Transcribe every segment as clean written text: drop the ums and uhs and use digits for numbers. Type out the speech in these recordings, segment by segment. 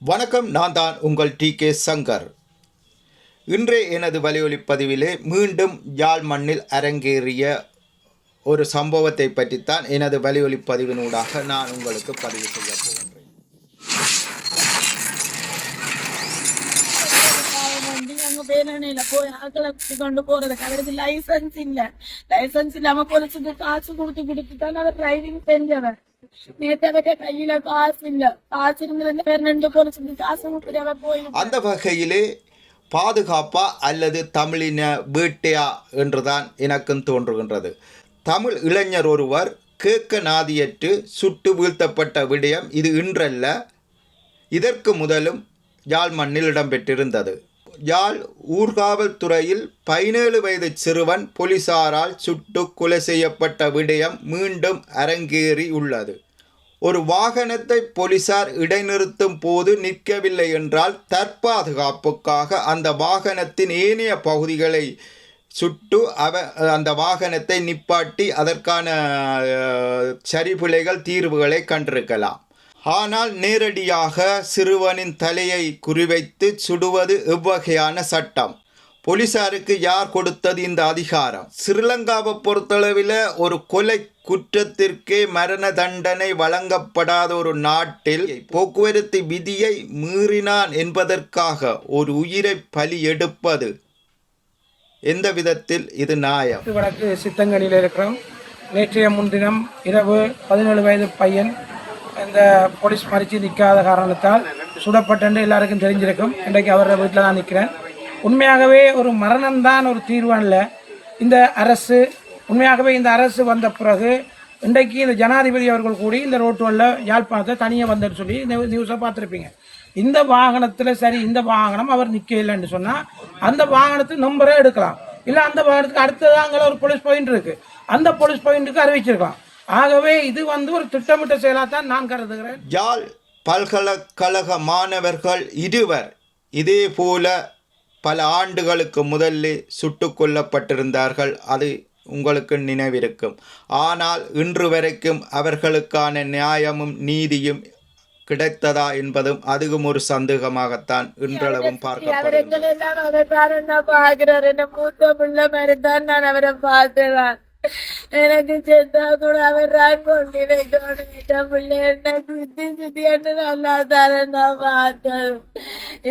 வணக்கம், நான் தான் உங்கள் டி.கே. சங்கர். இன்றே எனது வலையொலிப்பதிவிலே மீண்டும் யாழ் மண்ணில் அரங்கேறிய ஒரு சம்பவத்தை பற்றித்தான் எனது வலையொலிப்பதிவினூடாக நான் உங்களுக்கு பதிவு செய்ய போகின்றேன். போய் ஆக்களை கொண்டு போறது அவருக்கு லைசன்ஸ் இல்ல. லைசன்ஸ் இல்லாம போலீஸுக்கு காசு கொடுத்துதான் அவர் டிரைவிங் செஞ்சவர். நேற்று கையில காசு இல்ல. காசு இருந்த போலீஸுக்கு காசு போய் அந்த வகையிலே பாதுகாப்பா அல்லது தமிழின வேட்டையா என்றுதான் எனக்கும் தோன்றுகின்றது. தமிழ் இளைஞர் ஒருவர் கேட்க நாதியற்று சுட்டு வீழ்த்தப்பட்ட விடயம் இது இன்றல்ல, இதற்கு முதலும் யாழ் மண்ணில் இடம்பெற்றிருந்தது. யாழ் ஊர்காவல்துறையில் 17 வயது சிறுவன் போலீசாரால் சுட்டு கொலை செய்யப்பட்ட விடயம் மீண்டும் அரங்கேறி உள்ளது. ஒரு வாகனத்தை போலீசார் இடைநிறுத்தும் போது நிற்கவில்லை என்றால் தற்பாதுகாப்புக்காக அந்த வாகனத்தின் ஏனைய பகுதிகளை சுட்டு அந்த வாகனத்தை நிப்பாட்டி அதற்கான சரிபிழைகள் தீர்வுகளை கண்டிருக்கலாம். ஆனால் நேரடியாக சிறுவனின் தலையை குறிவைத்து சுடுவது எவ்வகையான சட்டம்? போலீசாருக்கு யார் கொடுத்தது இந்த அதிகாரம்? ஸ்ரீலங்காவை பொறுத்தளவில் ஒரு கொலை குற்றத்திற்கே மரண தண்டனை வழங்கப்படாத ஒரு நாட்டில் போக்குவரத்து விதியை மீறினான் என்பதற்காக ஒரு உயிரை பலி எடுப்பது எந்த விதத்தில் இது நியாயம்? வடக்கு சித்தங்கனியில் இருக்கிறோம். நேற்றைய முன்தினம் இரவு 17 வயது பையன் இந்த போலீஸ் மறித்து நிற்காத காரணத்தால் சுடப்பட்டு எல்லாருக்கும் தெரிஞ்சிருக்கும். இன்றைக்கு அவரோட வீட்டில் தான் நிற்கிறேன். உண்மையாகவே ஒரு மரணம்தான் ஒரு தீர்வான்ல இந்த அரசு. உண்மையாகவே இந்த அரசு வந்த பிறகு இன்றைக்கு இந்த ஜனாதிபதி அவர்கள் கூடி இந்த ரோட்டுகளில் யாழ்ப்பாணத்தை தனியாக வந்தேன்னு சொல்லி நியூஸை பார்த்துருப்பீங்க. இந்த வாகனத்தில் சரி, இந்த வாகனம் அவர் நிற்க இல்லைன்னு சொன்னால் அந்த வாகனத்துக்கு நம்பரே எடுக்கலாம். இல்லை அந்த வாகனத்துக்கு அடுத்ததாங்கள ஒரு போலீஸ் பாயிண்ட் இருக்குது, அந்த போலீஸ் பாயிண்ட்டுக்கு அறிவிச்சிருக்கலாம். ஆகவே இது ஒரு திட்டமிட்ட செயலாகத்தான் நான் கருதுகிறேன். யாழ் பல்கலைக்கழக மாணவர்கள் 2 இதே போல பல ஆண்டுகளுக்கு முதல்ல சுட்டு கொல்லப்பட்டிருந்தார்கள். அது உங்களுக்கு நினைவிருக்கும். ஆனால் இன்று வரைக்கும் அவர்களுக்கான நியாயமும் நீதியும் கிடைத்ததா என்பதும் அதுவும் ஒரு சந்தேகமாகத்தான் இன்றளவும் பார்க்கப்படுகிறது. எனக்கு செத்தா கூட அவர் கொண்டு பிள்ளை என்ன சுத்தி சுத்தி என்ன நல்லா தானே நான் பார்த்தேன்.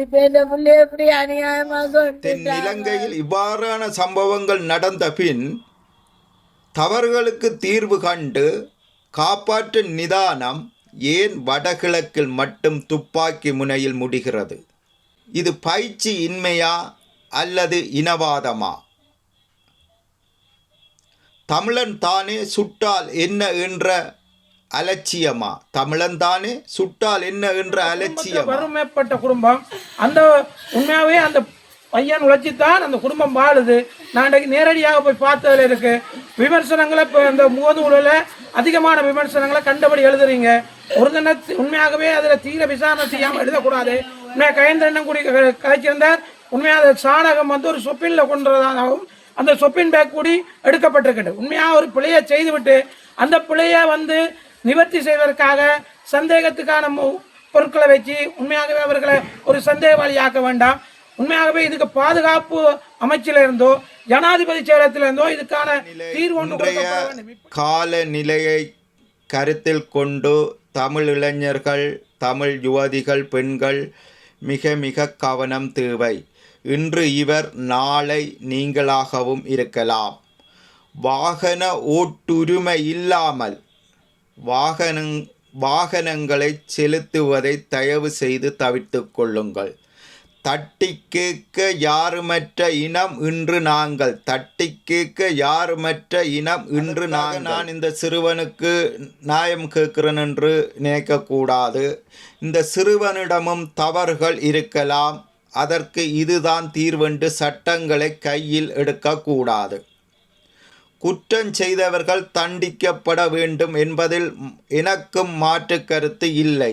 இப்ப இந்த பிள்ளை எப்படி அநியாயமா கொண்டு இலங்கையில் இவ்வாறான சம்பவங்கள் நடந்த பின் தவறுகளுக்கு தீர்வு கண்டு காப்பாற்றும் நிதானம் ஏன் வடகிழக்கில் மட்டும் துப்பாக்கி முனையில் முடிகிறது? இது பயிற்சி இன்மையா அல்லது இனவாதமா? தமிழன் தானே சுட்டால் என்ன என்ற அலட்சியமா? தமிழன் தானே சுட்டால் என்ன என்ற அலட்சியம்? வறுமைப்பட்ட குடும்பம். அந்த உண்மையாகவே அந்த பையன் உழைச்சித்தான் அந்த குடும்பம் வாழுது. நான் இன்றைக்கு நேரடியாக போய் பார்த்ததில் இருக்கு. விமர்சனங்களை இப்போ இந்த முகநூலில் அதிகமான விமர்சனங்களை கண்டபடி எழுதுறீங்க. ஒரு தினம் உண்மையாகவே அதில் தீர விசாரணை செய்யாமல் எழுதக்கூடாது. உண்மையாக கயந்திரண்ணன் கூடி கலைச்சிருந்தார். உண்மையாக சாணகம் ஒரு சொப்பினில் கொண்டுறதாகவும் அந்த சொப்பின் பேக் கூடி எடுக்கப்பட்டிருக்கிறது. உண்மையாக ஒரு பிழையை செய்துவிட்டு அந்த பிழையை நிவர்த்தி செய்வதற்காக சந்தேகத்துக்கான பொருட்களை வச்சு உண்மையாகவே அவர்களை ஒரு சந்தேகவாளியாக்க வேண்டாம். உண்மையாகவே இதுக்கு பாதுகாப்பு அமைச்சில இருந்தோ ஜனாதிபதி செயலகத்திலிருந்தோ இதுக்கான தீர்வு காலநிலையை கருத்தில் கொண்டு தமிழ் இளைஞர்கள், தமிழ் யுவதிகள், பெண்கள் மிக மிக கவனம் தேவை. இன்று இவர், நாளை நீங்களாகவும் இருக்கலாம். வாகன ஓட்டுரிமை இல்லாமல் வாகனங்களை செலுத்துவதை தயவு செய்து தவிர்த்து கொள்ளுங்கள். தட்டி கேட்க யாருமற்ற இனம் இன்று நாங்கள். தட்டி கேட்க யாருமற்ற இனம் இன்று நாங்கள். நான் இந்த சிறுவனுக்கு நியாயம் கேட்கிறேன் என்று நினைக்கக்கூடாது. இந்த சிறுவனிடமும் தவறுகள் இருக்கலாம். அதற்கு இதுதான் தீர்வென்று சட்டங்களை கையில் எடுக்கக்கூடாது. குற்றம் செய்தவர்கள் தண்டிக்கப்பட வேண்டும் என்பதில் எனக்கும் மாற்று கருத்து இல்லை.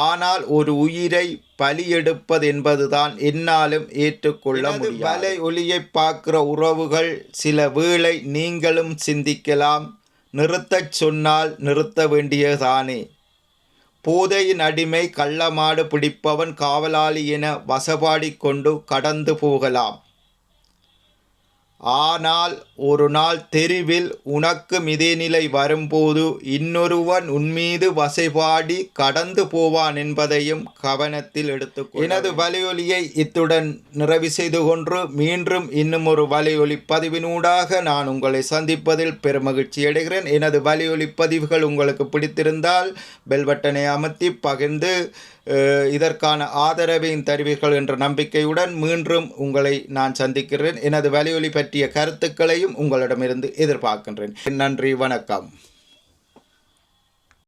ஆனால் ஒரு உயிரை பலியெடுப்பது என்பதுதான் என்னாலும் ஏற்றுக்கொள்ள முடியாது. வலை ஒளியை பார்க்கிற உறவுகள், சில வேளை நீங்களும் சிந்திக்கலாம். நிறுத்தச் சொன்னால் நிறுத்த வேண்டியதானே. போதையின் அடிமை, கள்ளமாடு பிடிப்பவன், காவலாளி என வசபாடி கொண்டு கடந்து போகலாம். ஆனால் ஒரு நாள் தெருவில் உனக்கும் இதே நிலை வரும்போது இன்னொருவன் உன்மீது வசைபாடி கடந்து போவான் என்பதையும் கவனத்தில் எடுத்துக்கொள். எனது வலையொலியை இத்துடன் நிறைவு செய்து கொண்டு மீண்டும் இன்னும் ஒரு வலையொலி பதிவினூடாக நான் உங்களை சந்திப்பதில் பெருமகிழ்ச்சி அடைகிறேன். எனது வலையொலி பதிவுகள் உங்களுக்கு பிடித்திருந்தால் பெல் பட்டனை அமர்த்தி பகிர்ந்து இதற்கான ஆதரவையும் தருவீர்கள் என்ற நம்பிக்கையுடன் மீண்டும் உங்களை நான் சந்திக்கிறேன். எனது வலையொலி பற்றிய கருத்துக்களையும் உங்களிடமிருந்து எதிர்பார்க்கின்றேன். நன்றி, வணக்கம்.